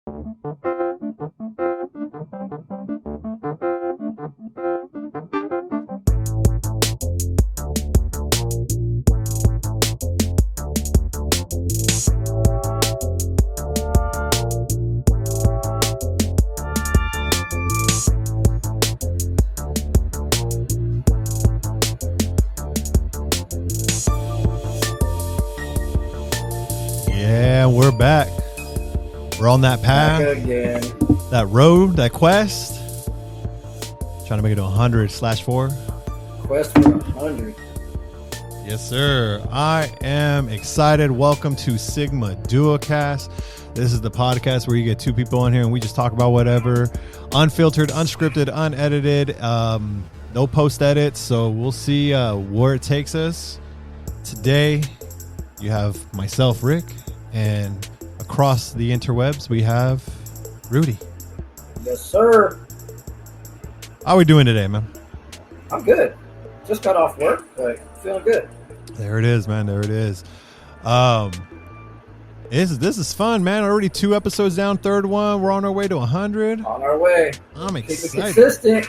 Yeah, we're back. We're on that path, that road, that quest. Trying to make it to 100/4. Quest for 100. Yes, sir. I am excited. Welcome to Sigma Duocast. This is the podcast where you get two people on here and we just talk about whatever. Unfiltered, unscripted, unedited. No post edits. So we'll see where it takes us. Today, you have myself, Rick, and across the interwebs, we have Rudy. Yes, sir. How are we doing today, man? I'm good. Just got off work, but feeling good. There it is, man. There it is. This is fun, man. Already 2 episodes down, third one. We're on our way to 100. On our way. I'm excited. Keep it consistent.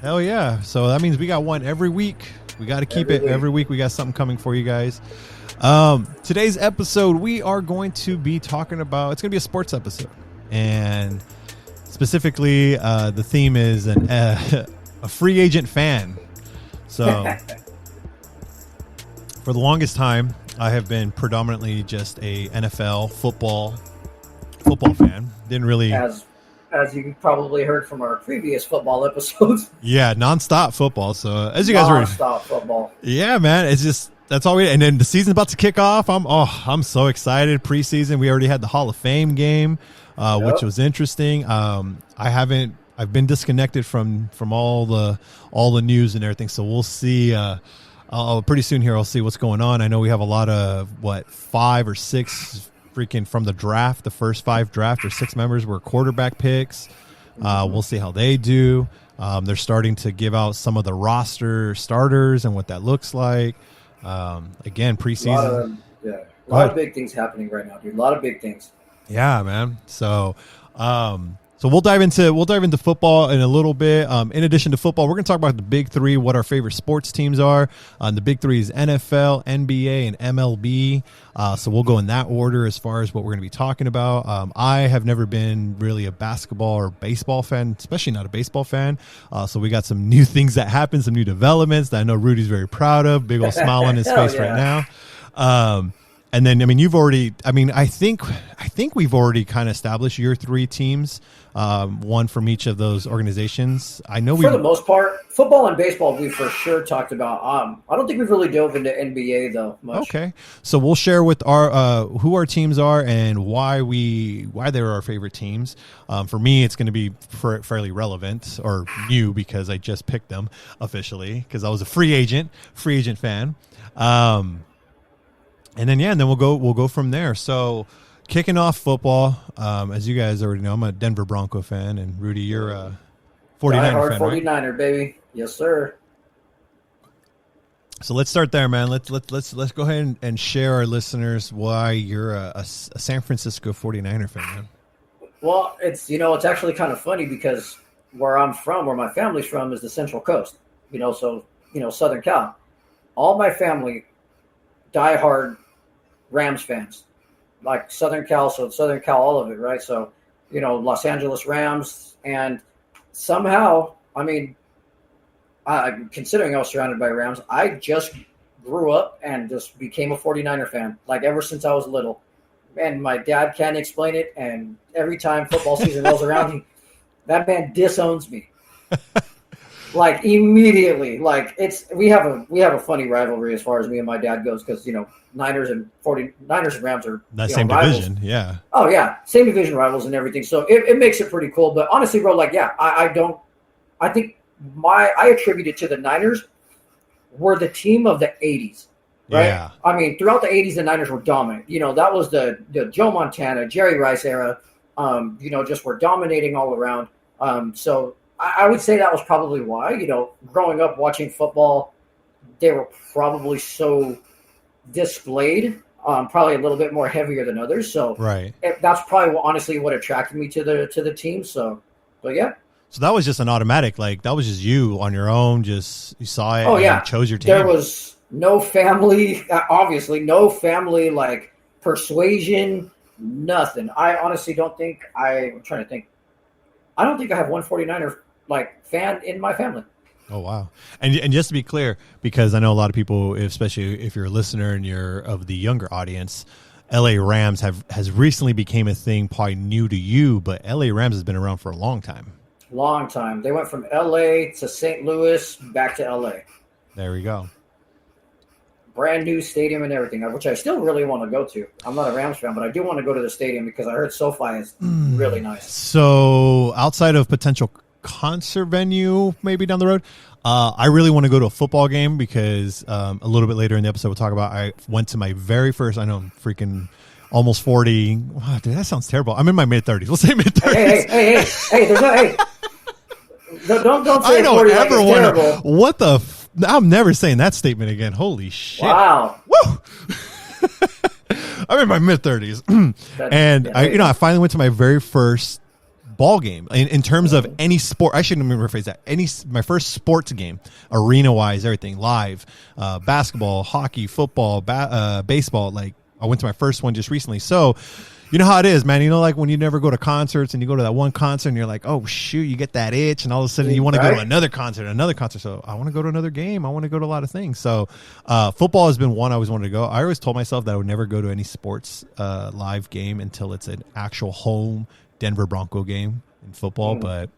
Hell yeah. So that means we got one every week. We got to keep it every week. We got something coming for you guys. Today's episode, we are going to be talking about, it's going to be a sports episode. And specifically, the theme is a free agent fan. So for the longest time, I have been predominantly just a NFL football fan. Didn't really... As you probably heard from our previous football episodes. Yeah, nonstop football. So as you guys already... Nonstop football. Yeah, man. It's just... That's all we, and then the season's about to kick off. I'm so excited. Preseason, we already had the Hall of Fame game, which was interesting. I've been disconnected from all the news and everything. So we'll see. Pretty soon here, I'll see what's going on. I know we have a lot of 5 or 6 freaking from the draft. The first 5 draft or 6 members were quarterback picks. We'll see how they do. They're starting to give out some of the roster starters and what that looks like. Again, preseason. A lot of big things happening right now, dude. A lot of big things. Yeah, man. So we'll dive into football in a little bit. In addition to football, we're going to talk about the big 3, what our favorite sports teams are. The big 3 is NFL, NBA, and MLB. So we'll go in that order as far as what we're going to be talking about. I have never been really a basketball or baseball fan, especially not a baseball fan. So we got some new things that happen, some new developments that I know Rudy's very proud of. Big old smile on his face right now. And then, I think we've already kind of established your 3 teams, one from each of those organizations. I know for the most part, football and baseball we for sure talked about. I don't think we've really dove into NBA though much. Okay, so we'll share with our who our teams are and why they're our favorite teams. For me, it's going to be fairly relevant or new because I just picked them officially because I was a free agent fan. And then we'll go from there. So kicking off football, as you guys already know, I'm a Denver Bronco fan, and Rudy, you're a 49er fan, 49er, right? baby. Yes, sir. So let's start there, man. Let's go ahead and share our listeners why you're a San Francisco 49er fan, man. Well, it's actually kind of funny because where I'm from, where my family's from, is the Central Coast. Southern Cal. All my family, diehard Rams fans, like Southern Cal, all of it, right? So, Los Angeles Rams, and somehow, considering I was surrounded by Rams, I just grew up and just became a 49er fan, like ever since I was little. And my dad can't explain it, and every time football season rolls around, that man disowns me. Like immediately, we have a funny rivalry as far as me and my dad goes because Niners and Rams are that same rivals. Division, yeah. Oh yeah, same division rivals and everything. So it makes it pretty cool. But honestly, bro, I think I attribute it to the Niners were the team of the '80s, right? Yeah. Throughout the '80s, the Niners were dominant. That was the Joe Montana, Jerry Rice era. Just were dominating all around. So I would say that was probably why. Growing up watching football, they were probably so displayed probably a little bit more heavier than others. So Right. that's probably honestly what attracted me to the team. So, but yeah. So that was just an automatic, like that was just you on your own. Just you saw it. Oh and yeah, you chose your team. There was no family, obviously no family like persuasion, nothing. I honestly don't think I'm trying to think. I don't think I have one 49er like fan in my family. Oh wow! And just to be clear, because I know a lot of people, especially if you're a listener and you're of the younger audience, LA Rams has recently became a thing, probably new to you, but LA Rams has been around for a long time. Long time. They went from LA to St. Louis, back to LA. There we go. Brand new stadium and everything, which I still really want to go to. I'm not a Rams fan, but I do want to go to the stadium because I heard SoFi is really nice. So outside of potential concert venue, maybe down the road, I really want to go to a football game because a little bit later in the episode we'll talk about. I went to my very first. I know I'm freaking almost 40. Wow, dude, that sounds terrible. I'm in my mid-30s. We'll say mid-30s. Hey, there's no hey. Don't say I don't 40 ever like want terrible. to. What the? I'm never saying that statement again. Holy shit! Wow. Woo! I'm in my mid-30s, and I finally went to my very first ball game in terms of any sport. I shouldn't even rephrase that. My first sports game, arena-wise, everything live, basketball, hockey, football, baseball. Like I went to my first one just recently, so. You know how it is, man. You know, like when you never go to concerts and you go to that one concert and you're like, oh, shoot, you get that itch. And all of a sudden you want to go to another concert. So I want to go to another game. I want to go to a lot of things. So football has been one I always wanted to go. I always told myself that I would never go to any sports live game until it's an actual home Denver Bronco game in football. But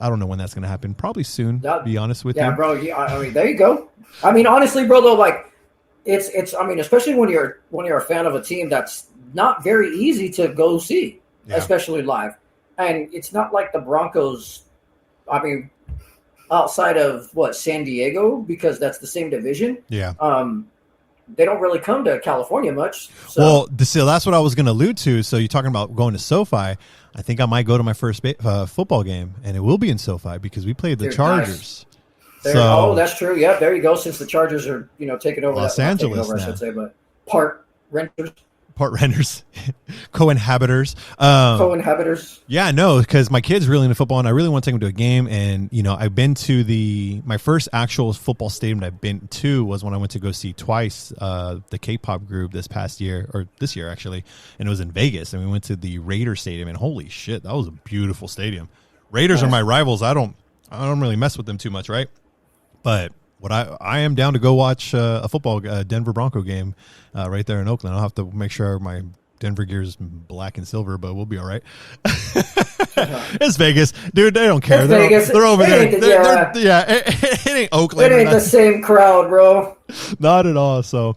I don't know when that's going to happen. Probably soon, to be honest with you. Yeah, bro. I mean, there you go. I mean, honestly, bro, though, like it's. I mean, especially when you're a fan of a team that's not very easy to go see, especially live. And it's not like the Broncos, I mean, outside of San Diego, because that's the same division. Yeah. They don't really come to California much. So. Well, that's what I was going to allude to. So you're talking about going to SoFi. I think I might go to my first football game, and it will be in SoFi because we played the Chargers. Nice. That's true. Yeah, there you go. Since the Chargers are, taking over Los Angeles, I should say, but part renters, co-inhabitors. Co-inhabitors. Yeah, no, because my kid's really into football, and I really want to take him to a game. And I've been to my first actual football stadium that I've been to was when I went to go see Twice, the K-pop group this year actually, and it was in Vegas. And we went to the Raider Stadium, and holy shit, that was a beautiful stadium. Raiders are my rivals. I don't really mess with them too much, right? But what I am down to go watch a football Denver Bronco game right there in Oakland. I'll have to make sure my Denver gear is black and silver, but we'll be all right. It's Vegas, dude. They don't care. They're over there. It ain't Oakland. It ain't the same crowd, bro. Not at all. So,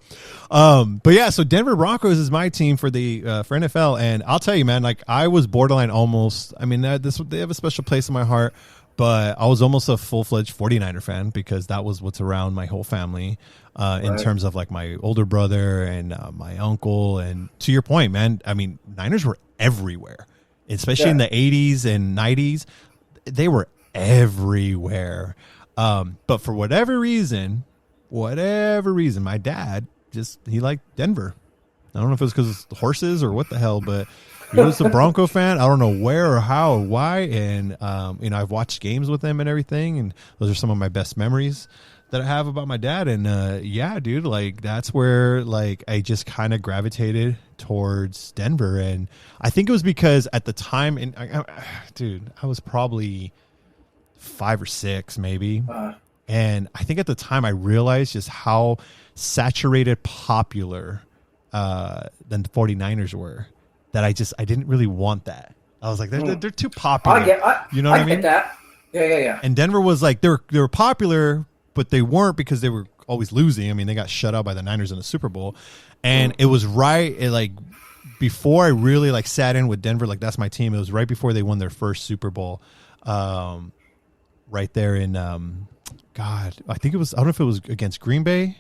but yeah, so Denver Broncos is my team for NFL, and I'll tell you, man, like I was borderline almost. I mean, they have a special place in my heart. But I was almost a full-fledged 49er fan because that was what's around my whole family in terms of like my older brother and my uncle. And to your point, man, I mean, Niners were everywhere, especially in the 80s and 90s. They were everywhere. But for whatever reason, my dad he liked Denver. I don't know if it was because of horses or what the hell, but he was a Bronco fan. I don't know where or how or why. And, I've watched games with him and everything. And those are some of my best memories that I have about my dad. And, yeah, dude, like that's where like I just kind of gravitated towards Denver. And I think it was because at the time, I was probably 5 or 6 maybe. And I think at the time I realized just how saturated popular than the 49ers were, that I didn't really want that. I was like, they're too popular. You know what I mean? Get that. Yeah. And Denver was like, they were popular, but they weren't because they were always losing. I mean, they got shut out by the Niners in the Super Bowl. And it was before I really like sat in with Denver, like that's my team. It was right before they won their first Super Bowl. Right there in, I think it was, I don't know if it was against Green Bay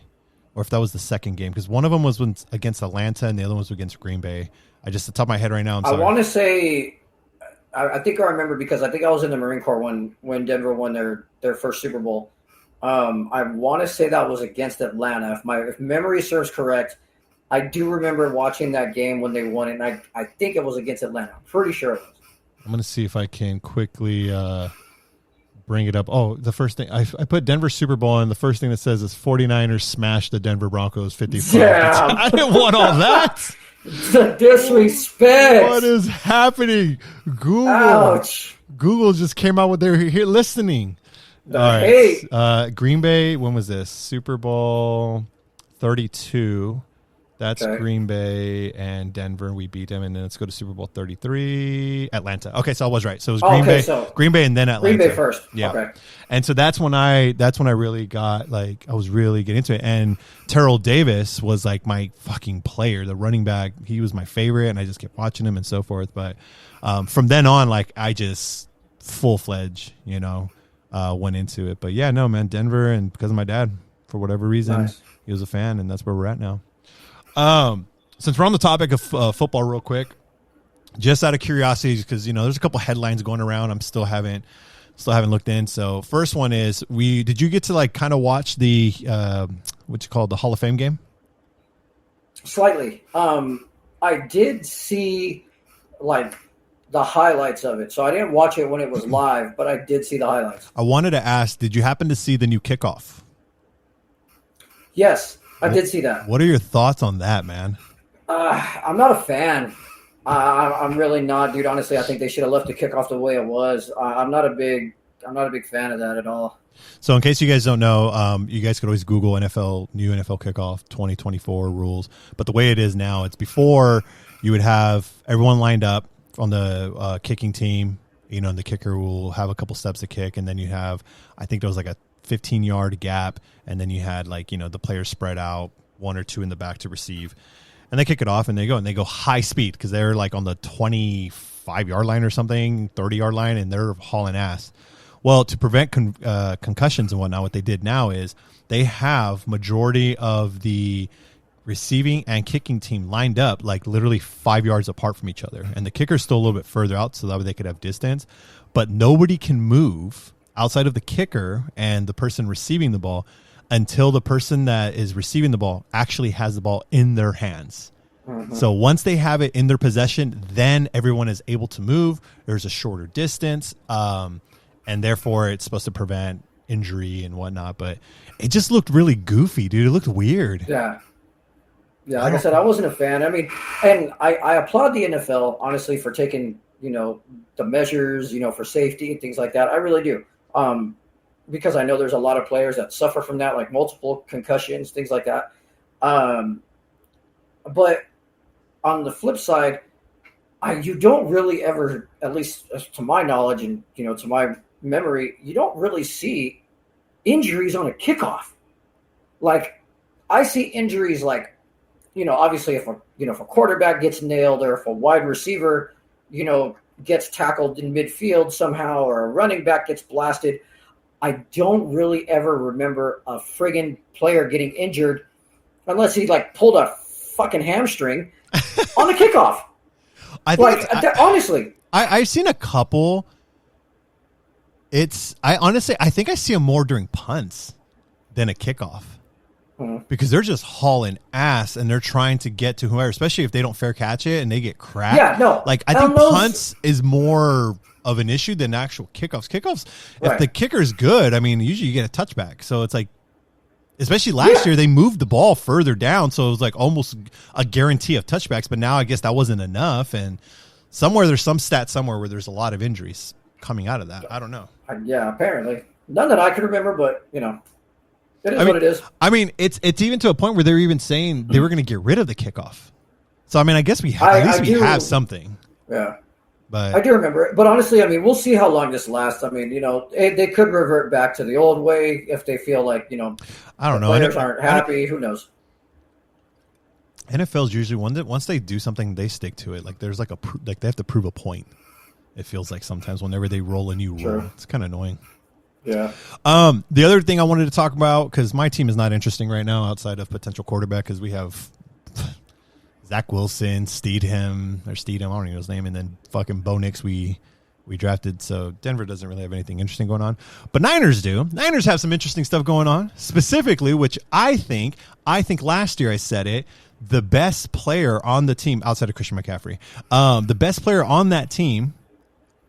or if that was the second game, because one of them was against Atlanta and the other one was against Green Bay. I just, at the top of my head right now, I'm sorry. I want to say, I think I remember because I think I was in the Marine Corps when Denver won their first Super Bowl. I want to say that was against Atlanta. If memory serves correct, I think it was against Atlanta. And I want to say that was against Green Bay. I just, at the top of my head right now, I'm sorry. Okay. I want to say that was against Atlanta. If memory serves correct, I think it was against Atlanta. I do remember watching that game when they won it, and I think it was against Atlanta. I'm pretty sure it was. I'm going to see if I can quickly bring it up. Oh, the first thing I put Denver Super Bowl, and the first thing that says is 49ers smashed the Denver Broncos 55. Yeah. I didn't want all that. The disrespect. What is happening? Google. Ouch. Google just came out with their here listening. The hate. Green Bay. When was this? Super Bowl 32. That's okay. Green Bay and Denver. We beat them, and then let's go to Super Bowl 33. Atlanta. Okay, so I was right. So it was Green Bay, and then Atlanta. Green Bay first. Yeah. Okay. And so that's when I really got I was really getting into it. And Terrell Davis was like my fucking player, the running back. He was my favorite, and I just kept watching him and so forth. But from then on, I just full-fledged, went into it. But yeah, no, man, Denver, and because of my dad, for whatever reason, nice. He was a fan, and that's where we're at now. Since we're on the topic of football real quick, just out of curiosity, because, there's a couple headlines going around. I'm still haven't looked in. So first one is did you get to kind of watch the, the Hall of Fame game? Slightly. I did see the highlights of it. So I didn't watch it when it was live, but I did see the highlights. I wanted to ask, did you happen to see the new kickoff? Yes. I did see that. What are your thoughts on that, man? I'm not a fan. I'm really not, dude. Honestly, I think they should have left the kickoff the way it was. I'm not a big fan of that at all. So, in case you guys don't know, you guys could always Google new NFL kickoff 2024 rules. But the way it is now, it's before you would have everyone lined up on the kicking team. And the kicker will have a couple steps to kick, and then you have, I think there was a 15-yard gap, and then you had the players spread out, one or two in the back to receive, and they kick it off, and they go high speed because they're on the 25-yard line or something, 30-yard line, and they're hauling ass. Well, to prevent concussions and whatnot, what they did now is they have majority of the receiving and kicking team lined up literally 5 yards apart from each other, and the kicker's still a little bit further out so that way they could have distance, but nobody can move outside of the kicker and the person receiving the ball until the person that is receiving the ball actually has the ball in their hands. Mm-hmm. So once they have it in their possession, then everyone is able to move. There's a shorter distance, and therefore it's supposed to prevent injury and whatnot. But it just looked really goofy, dude. It looked weird. Yeah. Yeah, like I said, I wasn't a fan. I mean, and I applaud the NFL, honestly, for taking, the measures, for safety and things like that. I really do. Because I know there's a lot of players that suffer from that, like multiple concussions, things like that. But on the flip side, you don't really ever, at least to my knowledge and, to my memory, you don't really see injuries on a kickoff. I see injuries obviously if a quarterback gets nailed or if a wide receiver, gets tackled in midfield somehow or a running back gets blasted. I don't really ever remember a friggin' player getting injured unless he pulled a fucking hamstring on the kickoff. Honestly, I've seen a couple. I think I see them more during punts than a kickoff. Because they're just hauling ass and they're trying to get to whoever, especially if they don't fair catch it and they get cracked. Yeah, no. I think punts is more of an issue than actual kickoffs. Kickoffs, if the kicker's good, I mean, usually you get a touchback. So it's especially last year, they moved the ball further down. So it was almost a guarantee of touchbacks. But now I guess that wasn't enough. And there's some stat somewhere where there's a lot of injuries coming out of that. I don't know. Yeah, apparently. None that I could remember, but, it is what it is. I mean, it's even to a point where they're even saying they were going to get rid of the kickoff. So, I mean, I guess we have something. Yeah. But I do remember it. But honestly, I mean, we'll see how long this lasts. I mean, they could revert back to the old way if they feel like, I don't know. Players aren't happy. Who knows? NFL's usually once they do something, they stick to it. There's they have to prove a point. It feels like sometimes whenever they roll a new rule, it's kind of annoying. Yeah. The other thing I wanted to talk about, because my team is not interesting right now outside of potential quarterback, because we have Zach Wilson, Steedham, I don't even know his name, and then fucking Bo Nix we we drafted. So Denver doesn't really have anything interesting going on, but Niners do. Niners have some interesting stuff going on, specifically, which I think last year I said it, the best player on the team outside of Christian McCaffrey, the best player on that team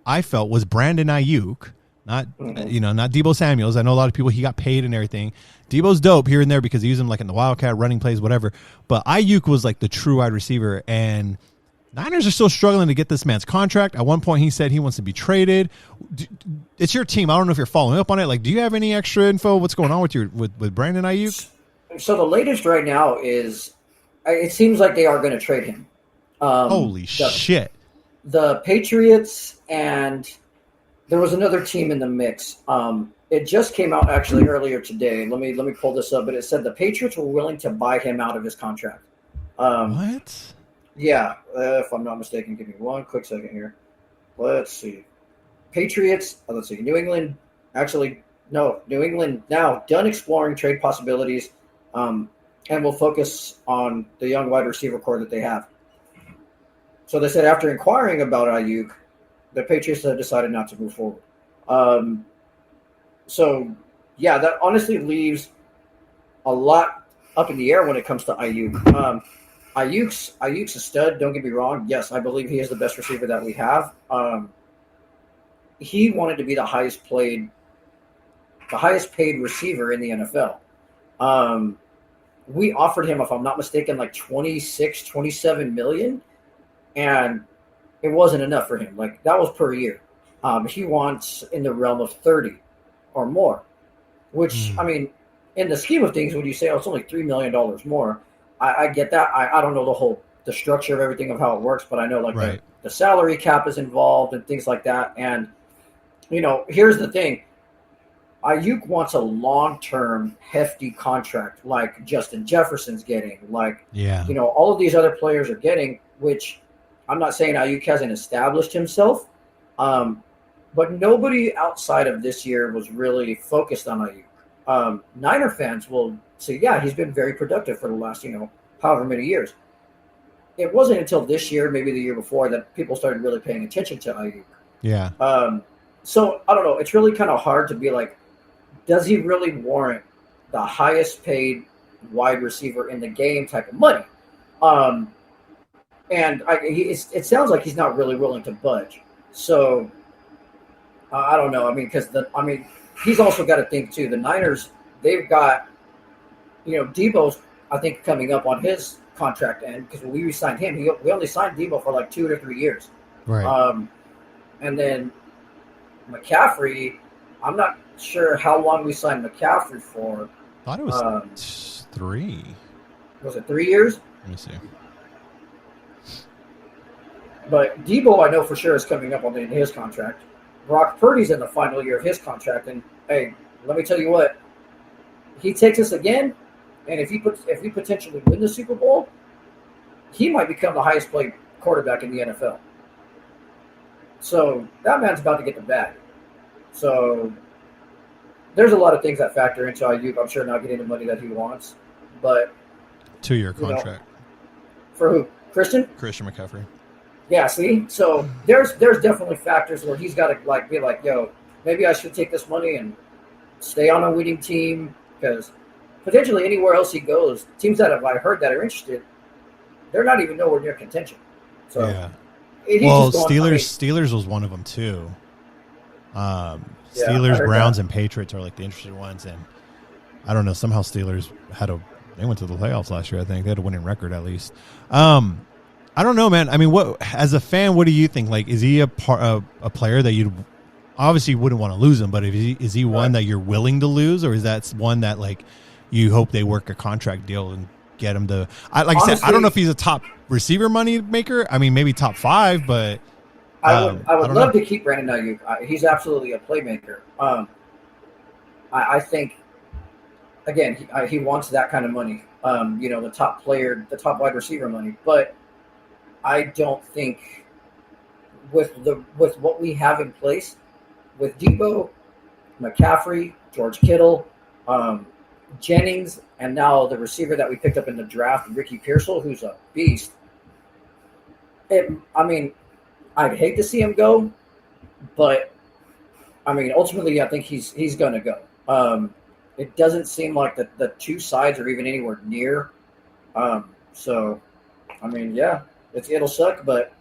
I felt was Brandon Ayuk. Not Deebo Samuels. I know a lot of people, he got paid and everything. Deebo's dope here and there because he used him like in the Wildcat, running plays, whatever. But Ayuk was like the true wide receiver, and Niners are still struggling to get this man's contract. At one point, he said he wants to be traded. It's your team. I don't know if you're following up on it. Like, do you have any extra info? What's going on with Brandon Ayuk? So the latest right now is it seems like they are going to trade him. Holy shit. The Patriots and there was another team in the mix. It just came out actually earlier today. Let me pull this up. But it said the Patriots were willing to buy him out of his contract. What? Yeah, if I'm not mistaken. Give me one quick second here. Let's see. Patriots. Let's see. New England now done exploring trade possibilities, and will focus on the young wide receiver core that they have. So they said after inquiring about Ayuk, the Patriots have decided not to move forward. So, yeah, that honestly leaves a lot up in the air when it comes to Ayuk. Ayuk's a stud, don't get me wrong. Yes, I believe he is the best receiver that we have. He wanted to be the highest paid receiver in the NFL. We offered him, if I'm not mistaken, like 26, 27 million, and it wasn't enough for him. Like, that was per year. He wants in the realm of 30 or more, which, I mean, in the scheme of things, when you say, oh, it's only $3 million more, I get that. I don't know the structure of everything of how it works, but I know like the salary cap is involved and things like that. And, here's the thing. Ayuk wants a long-term hefty contract like Justin Jefferson's getting, like, all of these other players are getting, which I'm not saying Ayuk hasn't established himself, but nobody outside of this year was really focused on Ayuk. Niner fans will say, yeah, he's been very productive for the last, however many years. It wasn't until this year, maybe the year before, that people started really paying attention to Ayuk. Yeah. So, I don't know. It's really kind of hard to be like, does he really warrant the highest paid wide receiver in the game type of money? And it sounds like he's not really willing to budge. So, I don't know. I mean, he's also got to think, too. The Niners, they've got, Debo's, I think, coming up on his contract end because when we signed him, we only signed Debo for like 2 to 3 years. Right. And then McCaffrey, I'm not sure how long we signed McCaffrey for. I thought it was 3. Was it 3 years? Let me see. But Debo, I know for sure, is coming up on his contract. Brock Purdy's in the final year of his contract. And, hey, let me tell you what. He takes us again, and if we potentially win the Super Bowl, he might become the highest paid quarterback in the NFL. So that man's about to get the bag. So there's a lot of things that factor into Ayuk. I'm sure not getting the money that he wants, but 2-year contract for who? Christian McCaffrey. Yeah. See, so there's definitely factors where he's got to be like, yo, maybe I should take this money and stay on a winning team. Because potentially anywhere else he goes, teams that I heard that are interested, they're not even nowhere near contention. So, yeah. Steelers was one of them too. Steelers, Browns, and Patriots are like the interested ones, and I don't know. Somehow Steelers they went to the playoffs last year. I think they had a winning record at least. I don't know, man. I mean, as a fan, what do you think? Like, is he a player that you obviously wouldn't want to lose him, but is he one that you're willing to lose, or is that one that like you hope they work a contract deal and get him to? I said, I don't know if he's a top receiver money maker. I mean, maybe top 5, but I would love to keep Brandon Ayuk. He's absolutely a playmaker. I think again he wants that kind of money. The top player, the top wide receiver money, but I don't think with what we have in place. With Debo, McCaffrey, George Kittle, Jennings, and now the receiver that we picked up in the draft, Ricky Pearsall, who's a beast. I'd hate to see him go, But I mean, ultimately, I think he's going to go. It doesn't seem like the two sides are even anywhere near. So, I mean, yeah, it'll suck, but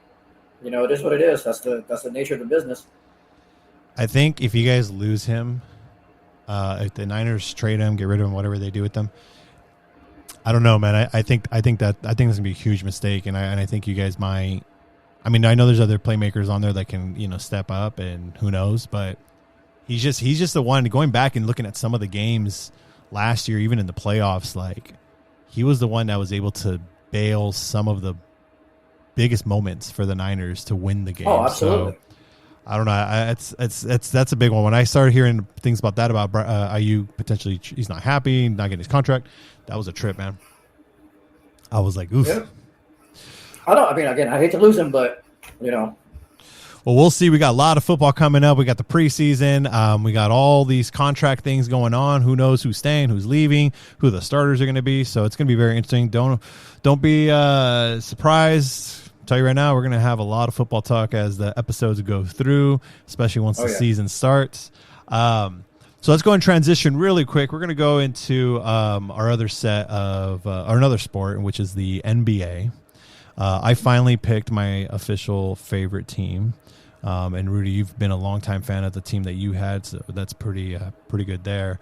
it is what it is. That's the nature of the business. I think if you guys lose him, if the Niners trade him, get rid of him, whatever they do with them, I don't know, man. I think that's gonna be a huge mistake, and I think you guys might. I mean, I know there's other playmakers on there that can step up, and who knows, but he's just the one. Going back and looking at some of the games last year, even in the playoffs, like he was the one that was able to bail some of the biggest moments for the Niners to win the game. Oh, absolutely. So, I don't know. That's a big one. When I started hearing things about that, about IU potentially, he's not happy, not getting his contract. That was a trip, man. I was like, oof. Yeah. I mean, again, I hate to lose him, but Well, we'll see. We got a lot of football coming up. We got the preseason. We got all these contract things going on. Who knows who's staying, who's leaving, who the starters are going to be. So it's going to be very interesting. Don't be surprised. Tell you right now, we're going to have a lot of football talk as the episodes go through, especially once the season starts. So let's go and transition really quick. We're going to go into our other set of our another sport, which is the NBA. I finally picked my official favorite team. And Rudy, you've been a longtime fan of the team that you had, so that's pretty good there.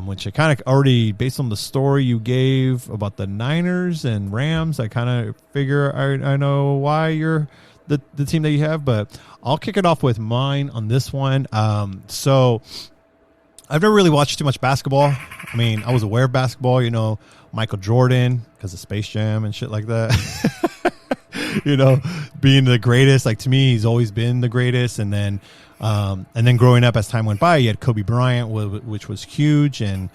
Which I kind of already, based on the story you gave about the Niners and Rams, I kind of figure I know why you're the team that you have, but I'll kick it off with mine on this one. So I've never really watched too much basketball. I mean, I was aware of basketball, Michael Jordan because of Space Jam and shit like that. Being the greatest, like to me, he's always been the greatest. And then growing up, as time went by, you had Kobe Bryant, which was huge, and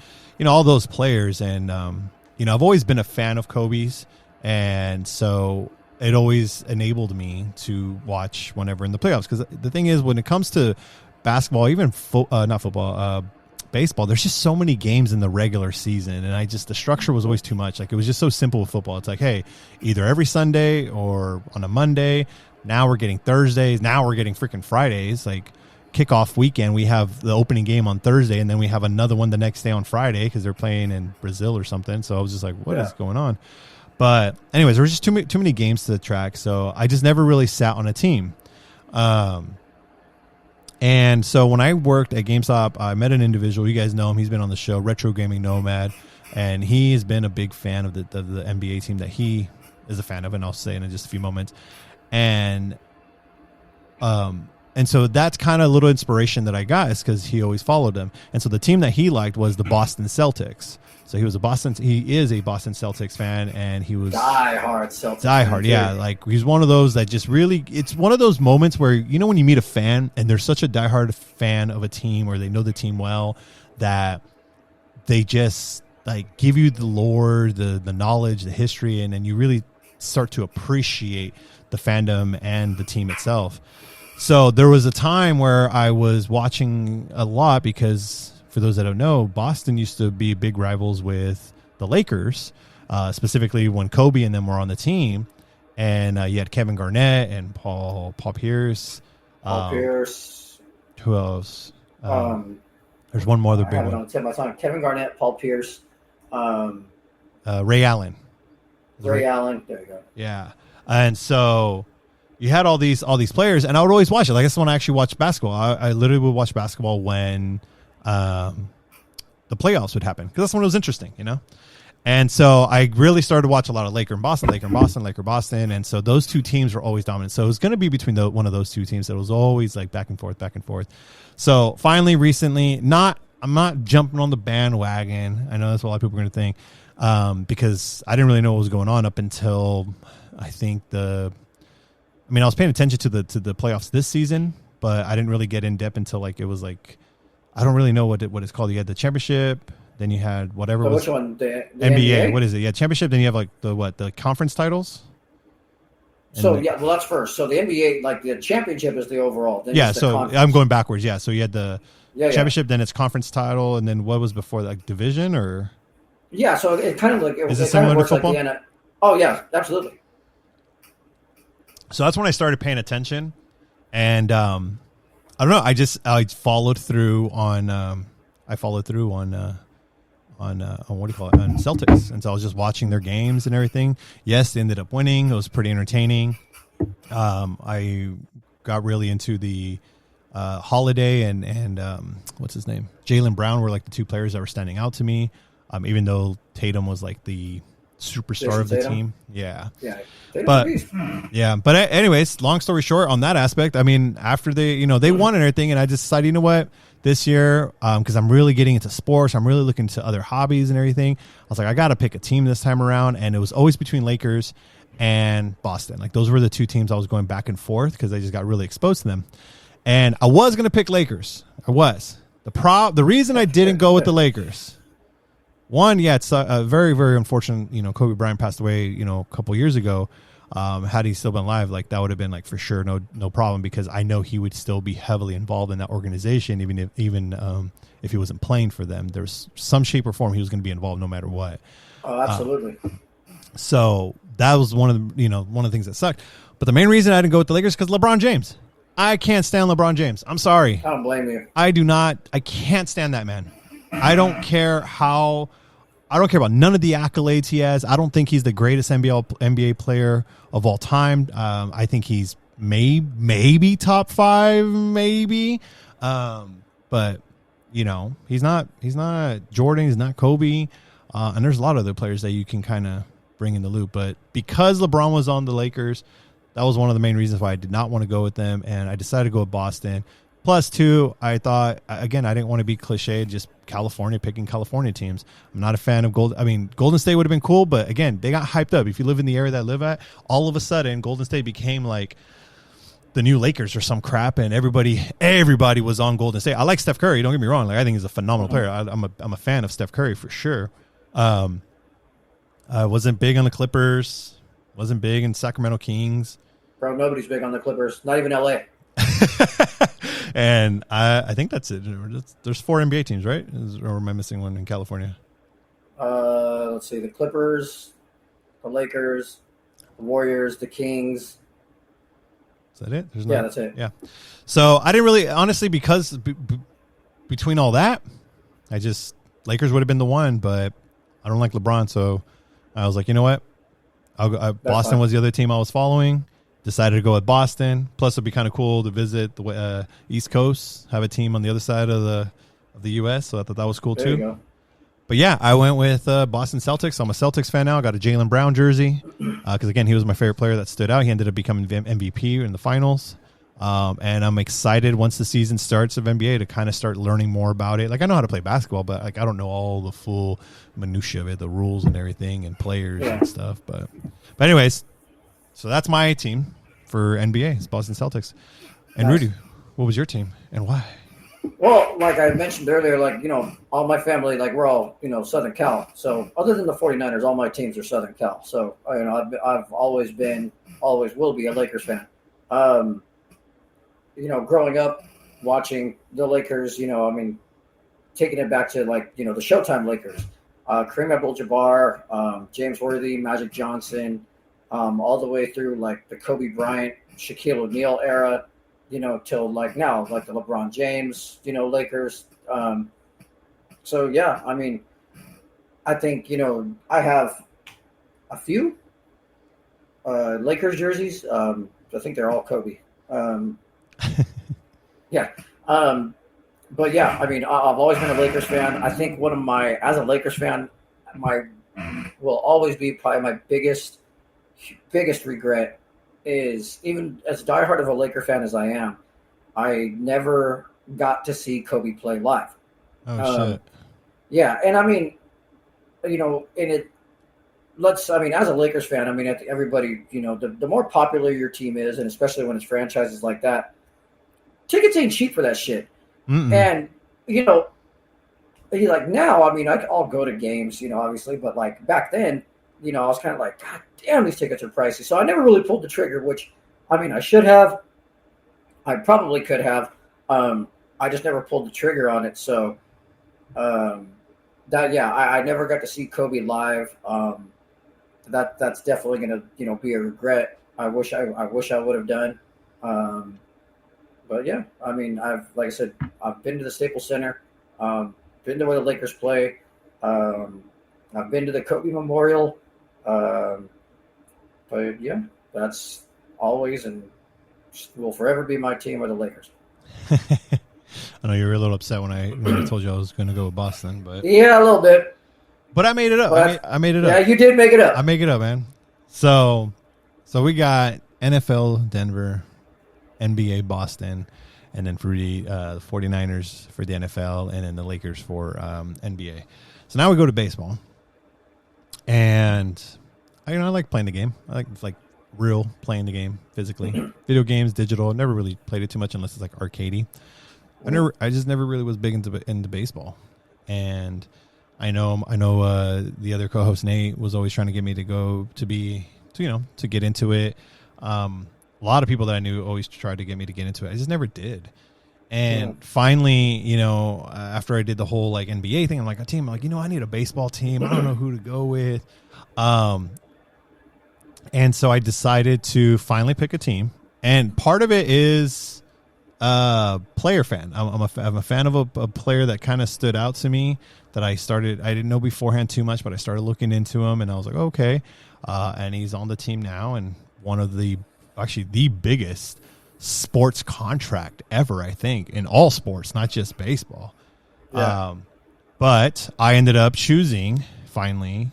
all those players. And I've always been a fan of Kobe's, and so it always enabled me to watch whenever in the playoffs. Because the thing is, when it comes to basketball, even not football, baseball, there's just so many games in the regular season, and the structure was always too much. Like, it was just so simple with football. It's like, hey, either every Sunday or on a Monday. Now we're getting Thursdays. Now we're getting freaking Fridays. Like, kickoff weekend, we have the opening game on Thursday, and then we have another one the next day on Friday because they're playing in Brazil or something. So I was just like, what is going on? But anyways, there was just too many games to track, so I just never really sat on a team. And so when I worked at GameStop, I met an individual. You guys know him. He's been on the show, Retro Gaming Nomad, and he has been a big fan of the NBA team that he is a fan of, and I'll say in just a few moments. And so that's kind of a little inspiration that I got, is because he always followed them. And so the team that he liked was the Boston Celtics. So he is a Boston Celtics fan, and he was diehard Celtics. Diehard, yeah. Like, he's one of those that just really, it's one of those moments where, when you meet a fan and they're such a diehard fan of a team, or they know the team well, that they just like give you the lore, the knowledge, the history, and then you really start to appreciate the fandom and the team itself. So there was a time where I was watching a lot because, for those that don't know, Boston used to be big rivals with the Lakers, specifically when Kobe and them were on the team. And you had Kevin Garnett and Paul Pierce. Pierce. Who else? There's one more other big one. Kevin Garnett, Paul Pierce. Ray Allen. Ray Allen. There you go. Yeah. And so you had all these players, and I would always watch it. Like, that's when I actually watched basketball. I literally would watch basketball when the playoffs would happen, because that's when it was interesting, And so I really started to watch a lot of Laker and Boston. And so those two teams were always dominant. So it was going to be between one of those two teams that was always like back and forth. So finally, recently, I'm not jumping on the bandwagon. I know that's what a lot of people are going to think, because I didn't really know what was going on up until I think I was paying attention to the playoffs this season, but I didn't really get in depth until it was I don't really know what it's called. You had the championship, then you had whatever. Which one? The NBA. What is it? Yeah, championship. Then you have the conference titles. So that's first. So the NBA, the championship is the overall. Then so I'm going backwards. Yeah, so you had the championship, then it's conference title, and then what was before that, division or? Yeah, so it kind of is it similar to football? Oh yeah, absolutely. So that's when I started paying attention, and I don't know. I followed through on on what do you call it, on Celtics, and so I was just watching their games and everything. Yes, they ended up winning. It was pretty entertaining. I got really into the Holiday and what's his name, Jaylen Brown were like the two players that were standing out to me. Even though Tatum was like the superstar of the team. Yeah. But anyways, long story short on that aspect, I mean, after they won and everything, and I just decided, you know what, this year, because I'm really getting into sports, I'm really looking to other hobbies and everything. I was like, I got to pick a team this time around, and it was always between Lakers and Boston. Like those were the two teams I was going back and forth because I just got really exposed to them. And I was going to pick Lakers. I was. The reason I didn't go with the Lakers, one, it's a very, very unfortunate, Kobe Bryant passed away, a couple years ago. Had he still been alive, like that would have been like for sure no problem, because I know he would still be heavily involved in that organization, even if he wasn't playing for them. There's some shape or form he was going to be involved no matter what. Oh, absolutely. So that was one of the things that sucked. But the main reason I didn't go with the Lakers because LeBron James. I can't stand LeBron James. I'm sorry. I don't blame you. I can't stand that man. I don't care about none of the accolades he has. I don't think he's the greatest NBA player of all time. I think he's maybe top 5, maybe. But he's not Jordan. He's not Kobe. And there's a lot of other players that you can kind of bring in the loop. But because LeBron was on the Lakers, that was one of the main reasons why I did not want to go with them. And I decided to go with Boston. Plus, two, I thought, again, I didn't want to be cliche, just picking California teams. I'm not a fan of Golden State would have been cool, but again, they got hyped up. If you live in the area that I live at, all of a sudden, Golden State became like the new Lakers or some crap, and everybody was on Golden State. I like Steph Curry, don't get me wrong. Like, I think he's a phenomenal player. I'm a fan of Steph Curry for sure. I wasn't big on the Clippers, wasn't big in Sacramento Kings. Bro, nobody's big on the Clippers, not even LA. And I think that's it. There's 4 NBA teams, right? Or am I missing one in California? Let's see. The Clippers, the Lakers, the Warriors, the Kings. Is that it? That's it. Yeah. So I didn't really, honestly, because between all that, Lakers would have been the one, but I don't like LeBron. So I was like, you know what? Boston was the other team I was following. Decided to go with Boston. Plus, it'd be kind of cool to visit the East Coast, have a team on the other side of the U.S. So I thought that was cool there too. You go. But yeah, I went with Boston Celtics. I'm a Celtics fan now. I got a Jaylen Brown jersey because again, he was my favorite player that stood out. He ended up becoming MVP in the finals. And I'm excited once the season starts of NBA to kind of start learning more about it. Like, I know how to play basketball, but like I don't know all the full minutia of it, the rules and everything, and players and stuff. But anyways. So that's my team for NBA. It's Boston Celtics. And nice. Rudy, what was your team and why? Well, like I mentioned earlier, all my family, we're all, Southern Cal. So other than the 49ers, all my teams are Southern Cal. So, I've always will be a Lakers fan. Growing up, watching the Lakers, taking it back to the Showtime Lakers, Kareem Abdul-Jabbar, James Worthy, Magic Johnson, all the way through the Kobe Bryant, Shaquille O'Neal era, till now, the LeBron James, Lakers. So yeah, I think, I have a few Lakers jerseys. I think they're all Kobe. Yeah. But yeah, I've always been a Lakers fan. I think as a Lakers fan, will always be probably my biggest regret is, even as diehard of a Laker fan as I am, I never got to see Kobe play live. Oh, shit. Yeah. And as a Lakers fan, I think everybody, the more popular your team is, and especially when it's franchises like that, tickets ain't cheap for that shit. Mm-mm. And, now, I'll go to games, obviously, but back then, I was kind of like, God damn, these tickets are pricey. So I never really pulled the trigger, which, I should have. I probably could have. I just never pulled the trigger on it. So, I never got to see Kobe live. That's definitely going to, be a regret. I wish I would have done. But but yeah, I mean, like I said, I've been to the Staples Center, been to where the Lakers play. I've been to the Kobe Memorial. But yeah, that's always and will forever be my team are the Lakers. I know you were a little upset when I told you I was going to go with Boston, but yeah, a little bit. But I made it up. I made it up. Yeah, you did make it up. I make it up, man. So we got NFL Denver, NBA Boston, and then for the 49ers for the NFL, and then the Lakers for NBA. So now we go to baseball, and I like playing the game. I like real playing the game physically. Video games, digital. I never really played it too much unless it's like arcadey. I just never really was big into baseball, and I know the other co-host Nate was always trying to get me to get into it. A lot of people that I knew always tried to get me to get into it. I just never did. And finally, after I did the whole like NBA thing, I'm like a team. I'm like, I need a baseball team. I don't know who to go with. And so I decided to finally pick a team. And part of it is player fan. I'm a fan of a player that kind of stood out to me that I didn't know beforehand too much, but I started looking into him and I was like, okay. And he's on the team now, and one of the biggest sports contract ever, I think, in all sports, not just baseball. Yeah. But I ended up choosing finally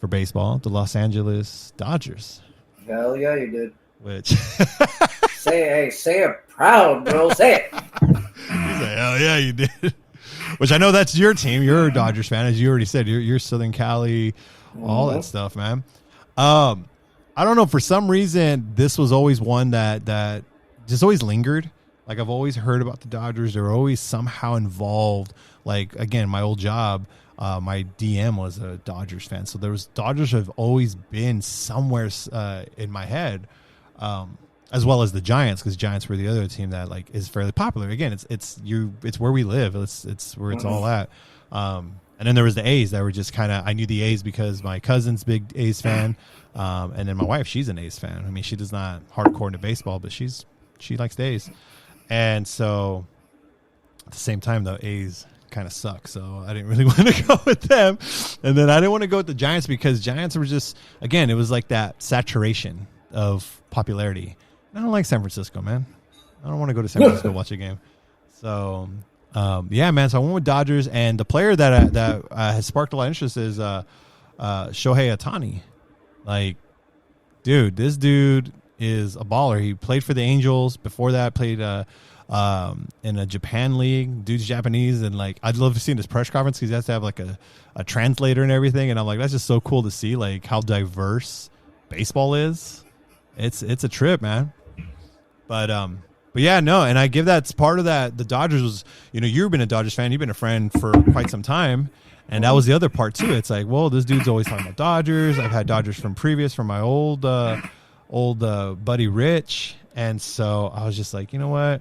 for baseball the Los Angeles Dodgers. Hell yeah, you did. Which say it proud, bro. Say it. He's like, hell yeah, you did. Which I know that's your team. You're a Dodgers fan, as you already said. You're Southern Cali, all that stuff, man. I don't know. For some reason, this was always one that just always lingered. Like, I've always heard about the Dodgers. They're always somehow involved. Like, again, my old job, my DM was a Dodgers fan. So Dodgers have always been somewhere in my head, as well as the Giants, because Giants were the other team that like is fairly popular. Again, it's where we live. It's where it's all at. And then there was the A's that were just kind of, I knew the A's because my cousin's big A's fan. And then my wife, she's an A's fan. I mean, she does not hardcore into baseball, but she likes the A's. And so at the same time, the A's kind of suck. So I didn't really want to go with them. And then I didn't want to go with the Giants because Giants were just, again, it was like that saturation of popularity. I don't like San Francisco, man. I don't want to go to San Francisco to watch a game. So, yeah, man. So I went with Dodgers, and the player that has sparked a lot of interest is Shohei Ohtani. Like, dude, this dude is a baller. He played for the Angels. Before that, played in a Japan league. Dude's Japanese, and like, I'd love to see his press conference because he has to have like a translator and everything. And I'm like, that's just so cool to see, like, how diverse baseball is. It's a trip, man. But yeah, no, and I give that's part of that. The Dodgers was, you've been a Dodgers fan. You've been a friend for quite some time. And that was the other part too. It's like, well, this dude's always talking about Dodgers. I've had Dodgers from my old buddy Rich. And so I was just like, you know what?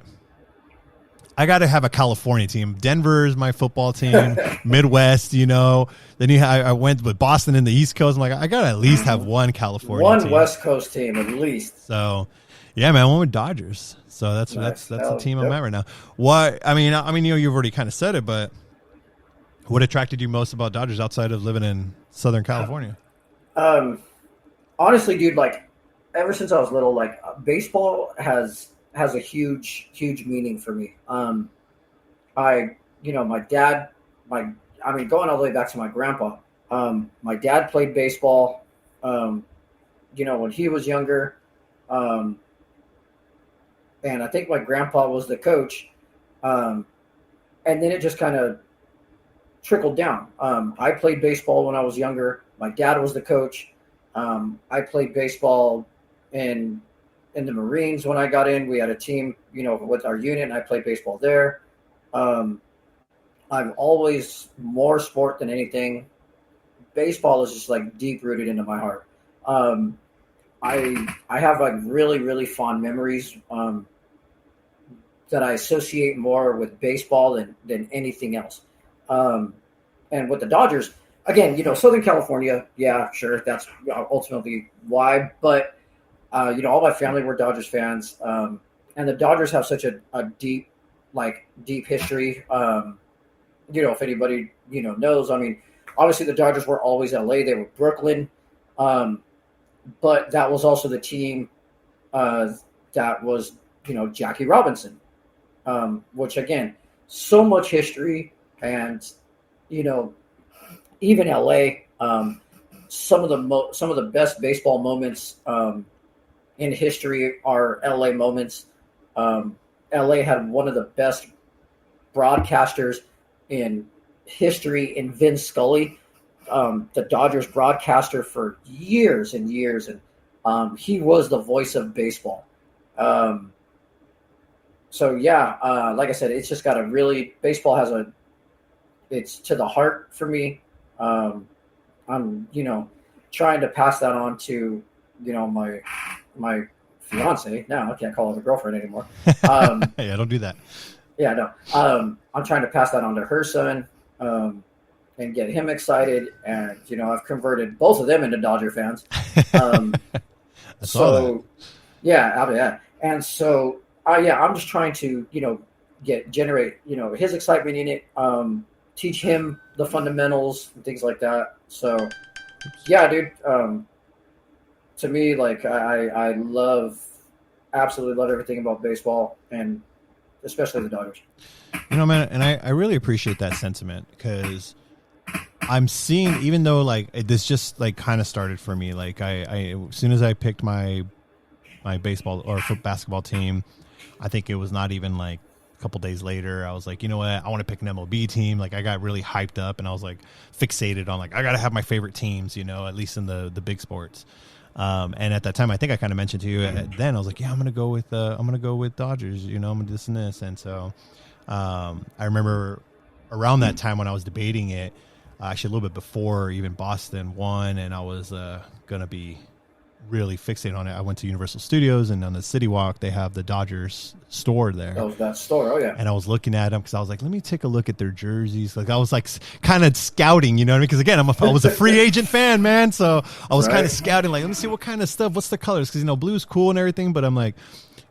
I got to have a California team. Denver is my football team. Midwest, Then I went with Boston in the East Coast. I'm like, I got to at least have one California team. West Coast team at least. So, yeah, man, I went with Dodgers. So that's the team I'm at right now. What I mean, you've already kind of said it, but what attracted you most about Dodgers outside of living in Southern California? Honestly, dude, like, ever since I was little, like, baseball has a huge meaning for me. My dad, going all the way back to my grandpa, my dad played baseball, when he was younger. And I think my grandpa was the coach. And then it just kind of trickled down. I played baseball when I was younger. My dad was the coach. I played baseball in the Marines when I got in. We had a team, with our unit, and I played baseball there. I'm always more sport than anything. Baseball is just like deep rooted into my heart. I have like really, really fond memories that I associate more with baseball than anything else. And with the Dodgers, again, Southern California, yeah, sure, that's ultimately why. But all my family were Dodgers fans, and the Dodgers have such a deep history. If anybody knows, I mean, obviously the Dodgers were always LA. They were Brooklyn, but that was also the team that was Jackie Robinson, which again, so much history, and even LA. Some of the best baseball moments in history are LA moments. LA had one of the best broadcasters in history in Vin Scully, the Dodgers broadcaster for years and years, and he was the voice of baseball. Like I said, it's just got baseball it's to the heart for me. I'm trying to pass that on to my fiance. Now I can't call her a girlfriend anymore. Yeah, don't do that. Yeah, no. I'm trying to pass that on to her son, and get him excited. And I've converted both of them into Dodger fans. Yeah. And so, I'm just trying to generate his excitement in it. Teach him the fundamentals and things like that. So, yeah, dude. To me, like I absolutely love everything about baseball, and especially the Dodgers. Man, and I really appreciate that sentiment, because I'm seeing, even though like this just like kind of started for me, like I as soon as I picked my baseball or basketball team, I think it was not even like a couple days later, I was like, you know what, I want to pick an MLB team. Like I got really hyped up, and I was like fixated on like I got to have my favorite teams, at least in the big sports. And at that time, I think I kind of mentioned to you then, I was like, yeah, I'm gonna go with Dodgers. I'm gonna do this and this. And so I remember around that time when I was debating it, actually a little bit before even Boston won, and I was gonna be really fixated on it. I went to Universal Studios, and on the City Walk, they have the Dodgers store there. Oh, that store. Oh, yeah. And I was looking at them because I was like, let me take a look at their jerseys. Like I was like kind of scouting, you know what I mean? Because again, I was a free agent fan, man. So I was kind of scouting, like, let me see what kind of stuff, what's the colors? Because, blue's cool and everything, but I'm like,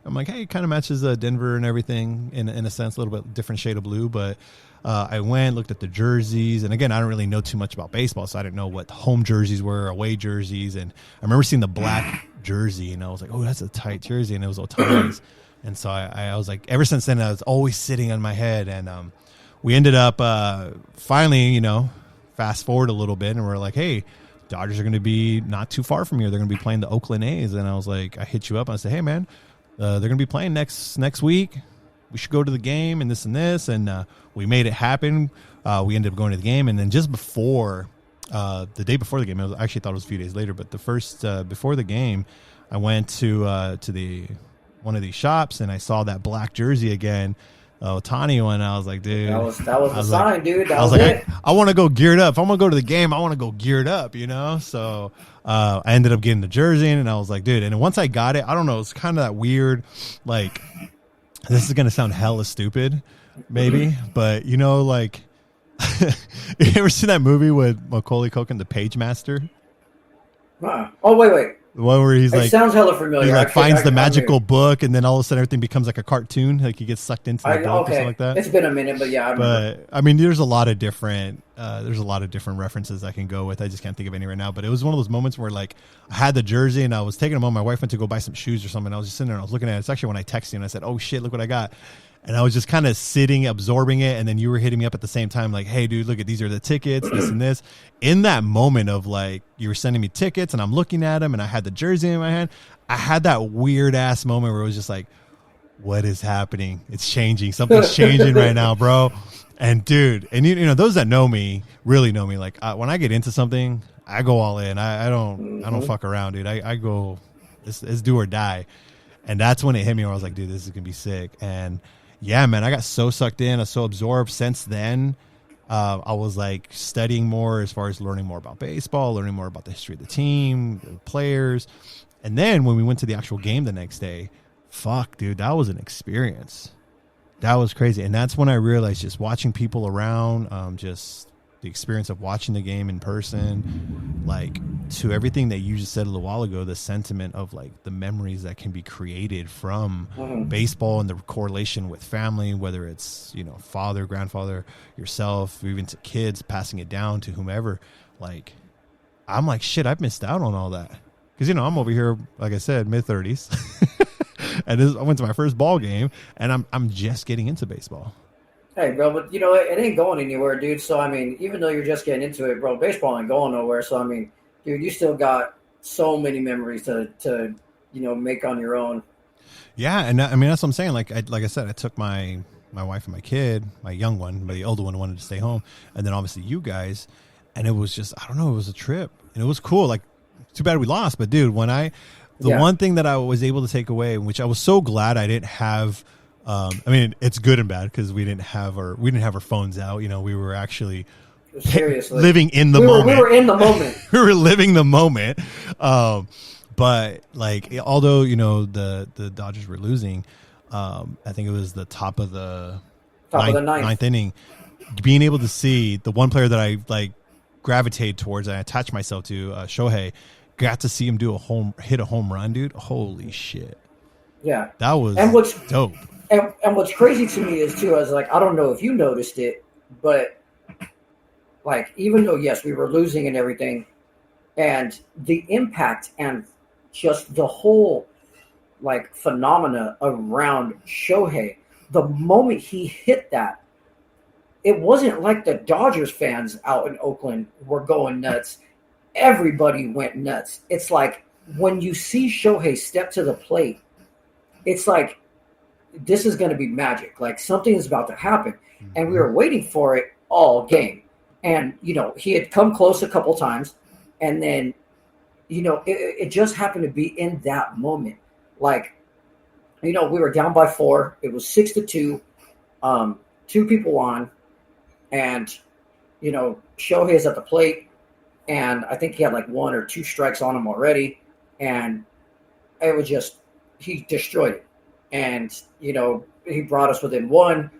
hey, it kind of matches Denver and everything in a sense, a little bit different shade of blue. But I went, looked at the jerseys, and again, I don't really know too much about baseball, so I didn't know what home jerseys were, away jerseys, and I remember seeing the black jersey, and I was like, oh, that's a tight jersey, and it was Ohtani's. And so I was like, ever since then, I was always sitting on my head, and we ended up finally, fast forward a little bit, and we're like, hey, Dodgers are going to be not too far from here. They're going to be playing the Oakland A's, and I was like, I hit you up, and I said, hey, man, they're going to be playing next week. We should go to the game and this, and we made it happen. We ended up going to the game, and then just before, the day before the game, I actually thought it was a few days later, but the first before the game, I went to one of these shops, and I saw that black jersey again, Ohtani one. I was like, dude, that was the sign, dude. I was like, I want to go geared up. If I'm gonna go to the game, I want to go geared up, So I ended up getting the jersey, and I was like, dude. And once I got it, I don't know, it's kind of that weird, like. This is gonna sound hella stupid, maybe, but like, you ever seen that movie with Macaulay Culkin, The Page Master? Oh, wait. The one where he's like, sounds hella familiar. He like finds the magical book, and then all of a sudden everything becomes like a cartoon, like he gets sucked into the book or something like that. It's been a minute, but yeah, I remember. But I mean, there's a lot of different references I can go with. I just can't think of any right now. But it was one of those moments where like I had the jersey and I was taking them home. My wife went to go buy some shoes or something. I was just sitting there and I was looking at it. It's actually when I texted you and I said, "Oh shit, look what I got." And I was just kind of sitting, absorbing it. And then you were hitting me up at the same time, like, hey, dude, look at these are the tickets, this and this. In that moment of like, you were sending me tickets and I'm looking at them and I had the jersey in my hand. I had that weird ass moment where it was just like, what is happening? It's changing. Something's changing right now, bro. And dude, and those that know me really know me. Like when I get into something, I go all in. I don't fuck around, dude. I go, it's do or die. And that's when it hit me where I was like, dude, this is going to be sick. And yeah, man, I got so sucked in. I was so absorbed. Since then, I was like studying more as far as learning more about baseball, learning more about the history of the team, the players. And then when we went to the actual game the next day, fuck, dude, that was an experience. That was crazy. And that's when I realized just watching people around, the experience of watching the game in person, like to everything that you just said a little while ago, the sentiment of like the memories that can be created from baseball and the correlation with family, whether it's, you know, father, grandfather, yourself, even to kids, passing it down to whomever. Like, I'm like, shit, I've missed out on all that. Because, you know, I'm over here, like I said, mid-30s. And I went to my first ball game, and I'm just getting into baseball. Hey, bro, but, you know, it ain't going anywhere, dude. So, I mean, even though you're just getting into it, bro, baseball ain't going nowhere. So, I mean, dude, you still got so many memories to you know, make on your own. Yeah, and I mean, that's what I'm saying. Like I said, I took my wife and my kid, my young one, but the older one wanted to stay home. And then obviously you guys. And it was just, I don't know, it was a trip. And it was cool. Like, too bad we lost. But, dude, one thing that I was able to take away, which I was so glad I didn't have, I mean, it's good and bad because we didn't have our phones out. You know, we were actually seriously living in the moment. We were in the moment. We were living the moment. But like, although, you know, the Dodgers were losing, I think it was the top of the ninth inning, being able to see the one player that I like gravitate towards, I attach myself to, Shohei, got to see him hit a home run, dude. Holy shit. Yeah. That was dope. And what's crazy to me is too, I was like, I don't know if you noticed it, but like, even though, yes, we were losing and everything, and the impact and just the whole like phenomena around Shohei, the moment he hit that, it wasn't like the Dodgers fans out in Oakland were going nuts. Everybody went nuts. It's like when you see Shohei step to the plate, it's like, this is going to be magic. Like, something is about to happen. And we were waiting for it all game. And, you know, he had come close a couple times. And then, you know, it just happened to be in that moment. Like, you know, we were down by 4. It was 6-2. 2 people on. And, you know, Shohei is at the plate, and I think he had like 1 or 2 strikes on him already. And it was just, he destroyed it. And, you know, he brought us within 1.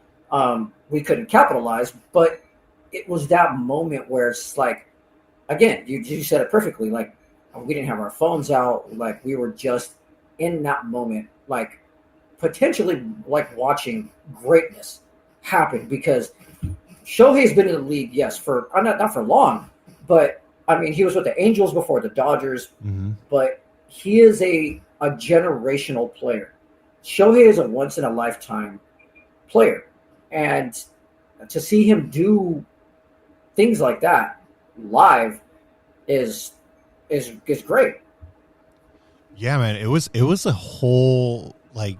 We couldn't capitalize, but it was that moment where it's like, again, you said it perfectly. Like, we didn't have our phones out. Like, we were just in that moment, like potentially like watching greatness happen, because Shohei's been in the league, yes, for not for long, but I mean, he was with the Angels before the Dodgers, but he is a generational player. Shohei is a once in a lifetime player, and to see him do things like that live is great. Yeah, man, it was a whole like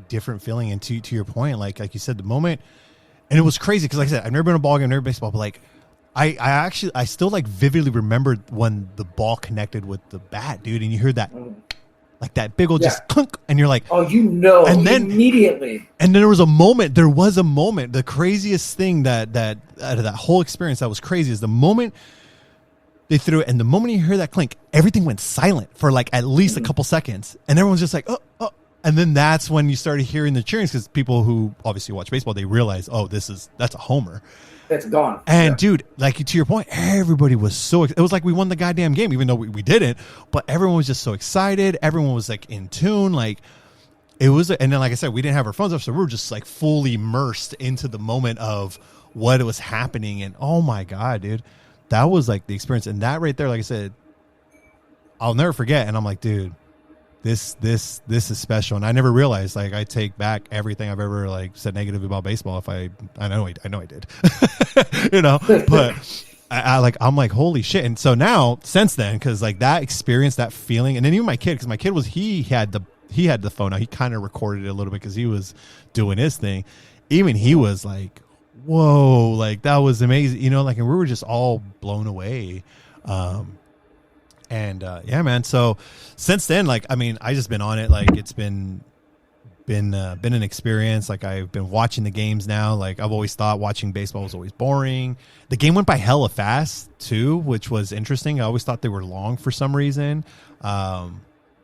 different feeling. And to your point, like you said, the moment. And it was crazy because, like I said, I've never been to a ball game, never baseball, but like, I still like vividly remembered when the ball connected with the bat, dude, and you heard that, like that big old just clunk, and you're like, oh, you know, and then immediately, and then there was a moment. The craziest thing that out of that whole experience that was crazy is the moment they threw it, and the moment you hear that clink, everything went silent for like at least a couple seconds, and everyone's just like, oh. And then that's when you started hearing the cheering, because people who obviously watch baseball, they realize, oh, that's a homer. It's gone. And dude, like to your point, everybody was it was like we won the goddamn game, even though we didn't. But everyone was just so excited. Everyone was like in tune. Like it was, and then like I said, we didn't have our phones up, so we were just like fully immersed into the moment of what was happening. And oh my god, dude, that was like the experience. And that right there, like I said, I'll never forget. And I'm like, dude, This is special, and I never realized. Like, I take back everything I've ever like said negative about baseball. If I know I did, you know. But I'm like, holy shit! And so now, since then, because like that experience, that feeling, and then even my kid, because my kid he had the phone out. He kind of recorded it a little bit because he was doing his thing. Even he was like, whoa, like that was amazing, you know. Like, and we were just all blown away. And yeah, man. So since then, like, I mean, I just been on it. Like, it's been an experience. Like, I've been watching the games now. Like, I've always thought watching baseball was always boring. The game went by hella fast too, which was interesting. I always thought they were long for some reason, but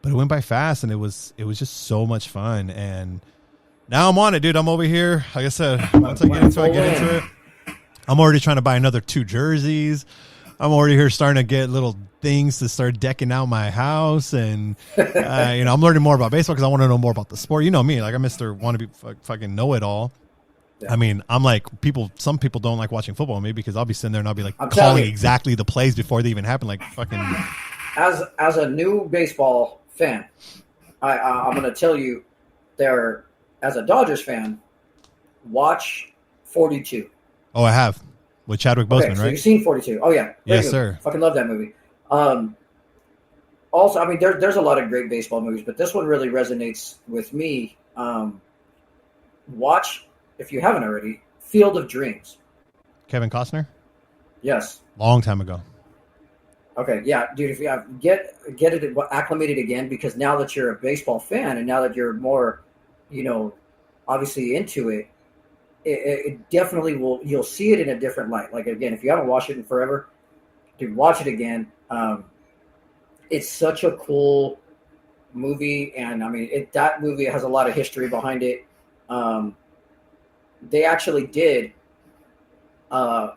it went by fast, and it was just so much fun. And now I'm on it, dude. I'm over here. Like I said, once I get into it. I'm already trying to buy another 2 jerseys. I'm already here starting to get little things to start decking out my house. And, I'm learning more about baseball because I want to know more about the sport. You know me, like I'm Mr. Wannabe fucking know-it-all. Yeah. I mean, I'm like some people don't like watching football with me because I'll be sitting there and I'll be like calling exactly the plays before they even happen. Like fucking. As a new baseball fan, I'm going to tell you as a Dodgers fan, watch 42. Oh, I have. With Chadwick Boseman, so right? You've seen 42. Oh, yeah. Yes, sir. Fucking love that movie. Also, I mean, there's a lot of great baseball movies, but this one really resonates with me. Watch, if you haven't already, Field of Dreams. Kevin Costner? Yes. Long time ago. Okay, yeah, dude, if you get it acclimated again, because now that you're a baseball fan and now that you're more, obviously into it, it definitely will. You'll see it in a different light. Like again, if you haven't watched it in forever, dude, watch it again. It's such a cool movie, and I mean, that movie has a lot of history behind it. They actually did a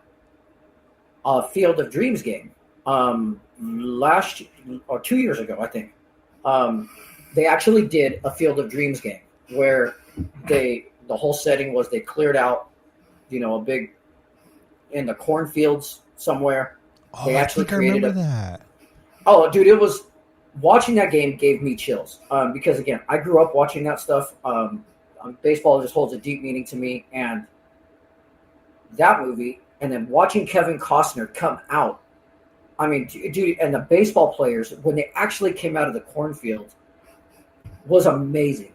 Field of Dreams game last or 2 years ago, I think. They actually did a Field of Dreams game where the whole setting was they cleared out, a big in the cornfields somewhere. Oh, they actually created that. Oh, dude, it was watching that game gave me chills because again, I grew up watching that stuff. Baseball just holds a deep meaning to me, and that movie, and then watching Kevin Costner come out. I mean, dude, and the baseball players when they actually came out of the cornfield was amazing.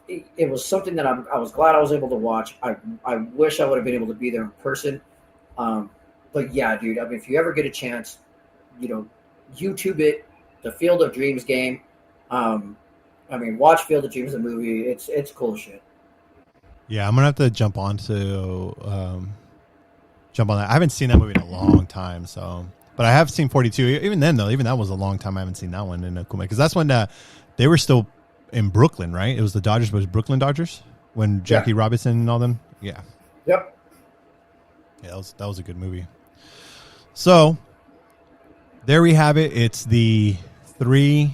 It was something that I was glad I was able to watch. I wish I would have been able to be there in person. But yeah, dude, I mean, if you ever get a chance, YouTube it, the Field of Dreams game. Watch Field of Dreams, the movie. It's cool shit. Yeah, I'm going to have to jump on that. I haven't seen that movie in a long time, but I have seen 42. Even then, though, even that was a long time. I haven't seen that one in Akuma because that's when they were still in Brooklyn, right? It was the Dodgers, but it was Brooklyn Dodgers when Jackie Robinson and all them. Yeah. Yep. Yeah, that was a good movie. So there we have it. It's the 3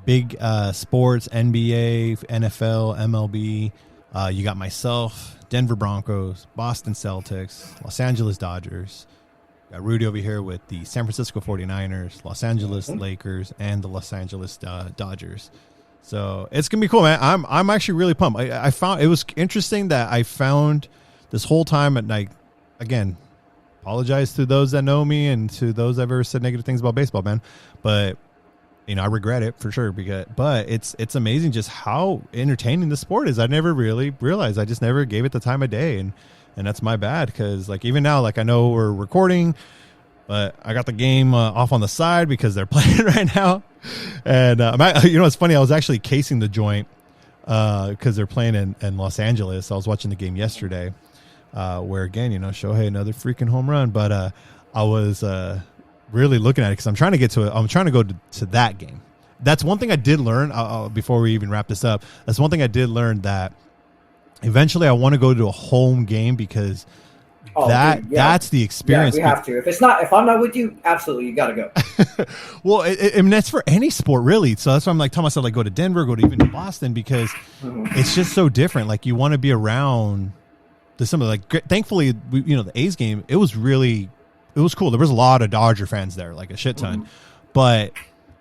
big sports: NBA, NFL, MLB. You got myself, Denver Broncos, Boston Celtics, Los Angeles Dodgers. Got Rudy over here with the San Francisco 49ers, Los Angeles Lakers, and the Los Angeles Dodgers. So it's going to be cool, man. I'm actually really pumped. I found it was interesting that I found this whole time at night. Again, apologize to those that know me and to those that have ever said negative things about baseball, man. But I regret it for sure but it's amazing just how entertaining the sport is. I never really realized. I just never gave it the time of day, and that's my bad because like even now, like I know we're recording, but I got the game off on the side because they're playing right now. And it's funny. I was actually casing the joint because they're playing in Los Angeles. I was watching the game yesterday, where again, Shohei another freaking home run. But I was really looking at it because I'm trying to get to it. I'm trying to go to that game. That's one thing I did learn before we even wrap this up. That's one thing I did learn that eventually I want to go to a home game because that's the experience. Yeah, we have to. If I'm not with you, absolutely, you got to go. Well, that's for any sport, really. So that's why I'm like telling myself, like, go to Denver, go to even to Boston, because it's just so different. Like, you want to be around some like. Thankfully, the A's game, it was cool. There was a lot of Dodger fans there, like a shit ton, but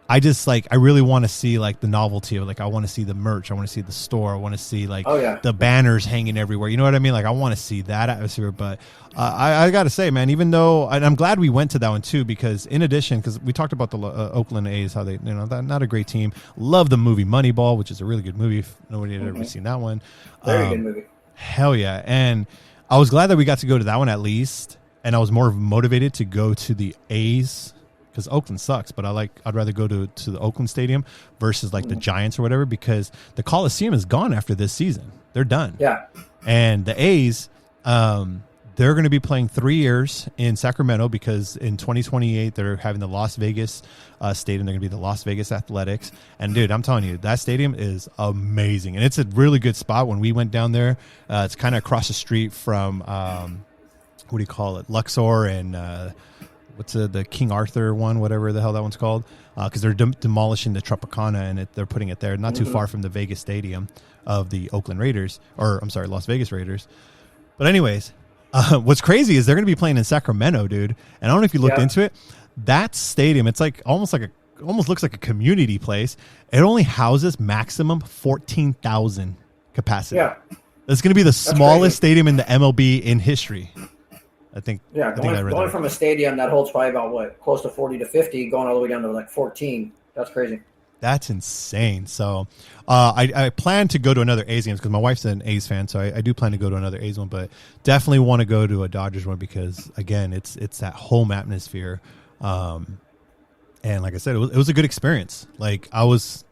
I just I really want to see like the novelty of I want to see the merch. I want to see the store. I want to see the banners hanging everywhere. You know what I mean? Like I want to see that atmosphere. But I got to say, man, even though and I'm glad we went to that one too, because in addition, because we talked about the Oakland A's, how they, not a great team. Love the movie Moneyball, which is a really good movie. If nobody had ever seen that one. Very good movie. Hell yeah. And I was glad that we got to go to that one at least. And I was more motivated to go to the A's. Because Oakland sucks, but I'd rather go to the Oakland Stadium versus the Giants or whatever, because the Coliseum is gone after this season. They're done. Yeah. And the A's, they're going to be playing 3 years in Sacramento because in 2028 they're having the Las Vegas stadium. They're going to be the Las Vegas Athletics. And dude, I'm telling you, that stadium is amazing, and it's a really good spot. When we went down there, it's kind of across the street from what do you call it? Luxor and what's the King Arthur one, whatever the hell that one's called, because they're demolishing the Tropicana and they're putting it there, not too far from the Vegas stadium of the Oakland Raiders, or I'm sorry, Las Vegas Raiders. But anyways, what's crazy is they're going to be playing in Sacramento, dude. And I don't know if you looked into it. That stadium, it's like almost looks like a community place. It only houses maximum 14,000 capacity. Yeah, it's going to be the smallest stadium in the MLB in history. I think. Yeah, going from a stadium that holds probably about close to 40 to 50, going all the way down to like 14. That's crazy. That's insane. So I plan to go to another A's game because my wife's an A's fan, so I do plan to go to another A's one, but definitely want to go to a Dodgers one because, again, it's that home atmosphere. And like I said, it was a good experience. Like I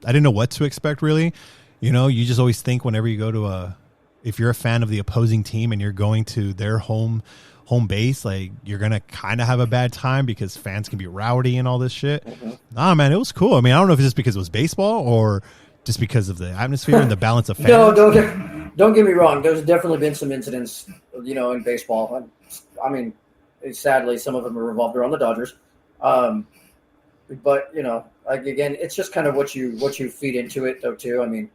didn't know what to expect really. You know, you just always think whenever you go to if you're a fan of the opposing team and you're going to their home base, like you're gonna kind of have a bad time because fans can be rowdy and all this shit. Nah, man, it was cool. I mean, I don't know if it's just because it was baseball or just because of the atmosphere and the balance of fans. No, don't get me wrong. There's definitely been some incidents, you know, in baseball. I mean, sadly, some of them are revolved around the Dodgers. But you know, like again, it's just kind of what you feed into it, though. Too. I mean,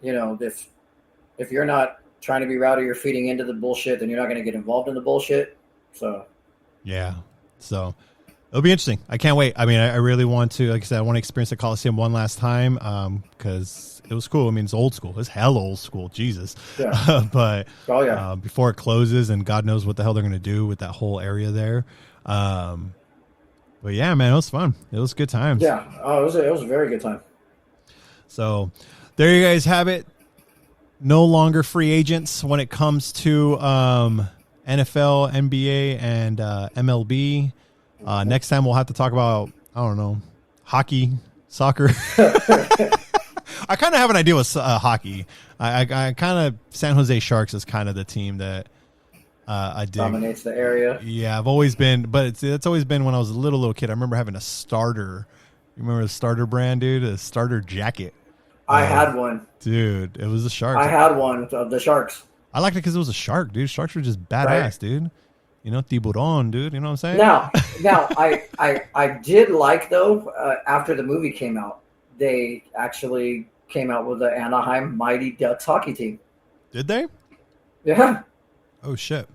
you know, if you're not trying to be rowdy, you're feeding into the bullshit, then you're not going to get involved in the bullshit. So, yeah. So it'll be interesting. I can't wait. I mean, I really want to, like I said, I want to experience the Coliseum one last time because it was cool. I mean, it's old school. It's hell old school. Jesus. Yeah. But before it closes and God knows what the hell they're going to do with that whole area there. But yeah, man, it was fun. It was good times. Yeah. Oh, it was a very good time. So there you guys have it. No longer free agents when it comes to NFL, NBA, and MLB. Next time we'll have to talk about, I don't know, hockey, soccer. I kind of have an idea with hockey. I kind of, San Jose Sharks is kind of the team that I dig. Dominates the area. Yeah, I've always been, but it's always been when I was a little kid. I remember having a starter. You remember the starter brand, dude? A starter jacket. I had one. Dude, it was the Sharks. I had one of the Sharks. I liked it because it was a shark, dude. Sharks were just badass, dude. You know, tiburon, dude. You know what I'm saying? Now, I did like, though, after the movie came out, they actually came out with the Anaheim Mighty Ducks hockey team. Did they? Yeah. Oh, shit.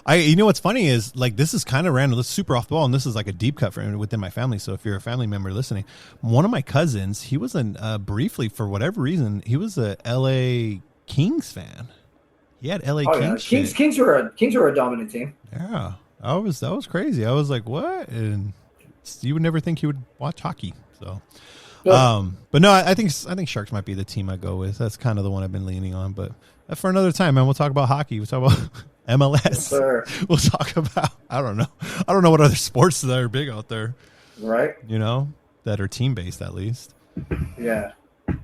You know what's funny is, like, this is kind of random. This is super off the wall, and this is like a deep cut within my family. So if you're a family member listening, one of my cousins, he was briefly, for whatever reason, he was a L.A. Kings fan. He had L.A. Kings. Yeah. Kings were a dominant team. Yeah, that was crazy. I was like, what? And you would never think he would watch hockey. So, but no, I think Sharks might be the team I go with. That's kind of the one I've been leaning on. But for another time, man, we'll talk about hockey. We'll talk about MLS. Yes, sir. We'll talk about, I don't know what other sports that are big out there. Right. You know, that are team based at least. Yeah.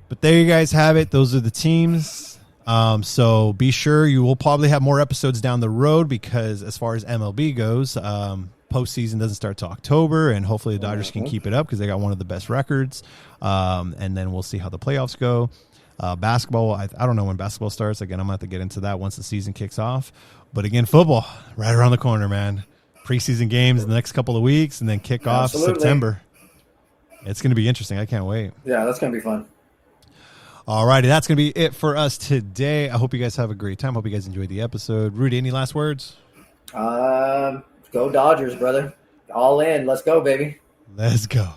But there you guys have it. Those are the teams. So be sure you will probably have more episodes down the road because as far as MLB goes, postseason doesn't start till October, and hopefully the Dodgers can keep it up because they got one of the best records. And then we'll see how the playoffs go. Basketball, I don't know when basketball starts. Again, I'm going to have to get into that once the season kicks off. But again, football, right around the corner, man. Preseason games in the next couple of weeks, and then kick off September. It's going to be interesting. I can't wait. Yeah, that's going to be fun. All righty, that's going to be it for us today. I hope you guys have a great time. Hope you guys enjoyed the episode. Rudy, any last words? Go Dodgers, brother. All in. Let's go, baby. Let's go.